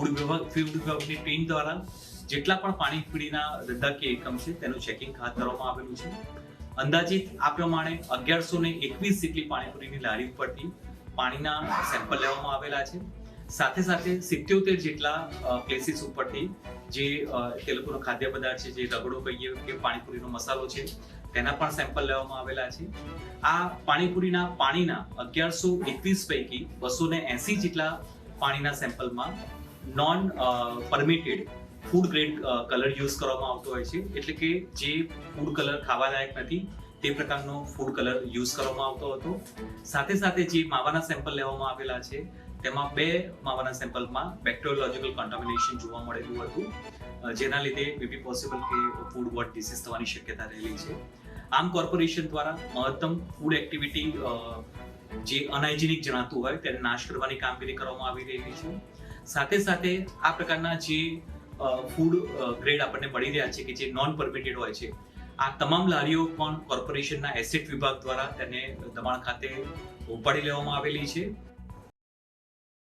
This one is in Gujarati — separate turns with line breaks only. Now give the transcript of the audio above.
ફૂડ વિભાગની ટીમ દ્વારા જેટલા પણ પાણીપુરીના ધંધાકીય એકમ છે તેનું ચેકિંગ હાથ ધરવામાં આવેલું છે. અંદાજિત આ પ્રમાણે 1121 જેટલી પાણીપુરીની લારી ઉપરથી પાણીના સેમ્પલ લેવામાં આવેલા છે. સાથે સાથે 77 જેટલા પ્લેસીસ ઉપરથી જે તે લોકોનો ખાદ્ય પદાર્થ છે, જે રગડો કહીએ કે પાણીપુરીનો મસાલો છે, તેના પણ સેમ્પલ લેવામાં આવેલા છે. આ પાણીપુરીના પાણીના 1121 પૈકી 280 જેટલા પાણીના સેમ્પલમાં non permitted food grade colour use કરવામાં આવતો હોય છે, એટલે કે જે ફૂડ કલર ખાવા લાયક નથી તે પ્રકારનો ફૂડ કલર યુઝ કરવામાં આવતો હતો. સાથે સાથે જે માવાના સેમ્પલ લેવામાં આવેલા છે તેમાં 2 માવાના સેમ્પલમાં બેક્ટેરિયોલોજિકલ કન્ટામિનેશન જોવા મળેલું હતું, જેના લીધે મે બી પોસિબલ કે ફૂડ વોટ ડિસીઝ થવાની શક્યતા રહેલી છે. આમ કોર્પોરેશન દ્વારા મહત્તમ ફૂડ એક્ટિવિટી જે અનહાઇજેનિક જણાતું હોય તેને નાશ કરવાની કામગીરી કરવામાં આવી રહી છે. સાથે સાથે આ પ્રકારના જે ફૂડ ગ્રેડ આપણને મળી રહ્યા છે કે જે નોન પરમિટેડ હોય છે, આ તમામ લારીઓ પણ કોર્પોરેશનના એસેટ વિભાગ દ્વારા તેને દમણ ખાતે ઉપાડી લેવામાં આવેલી છે.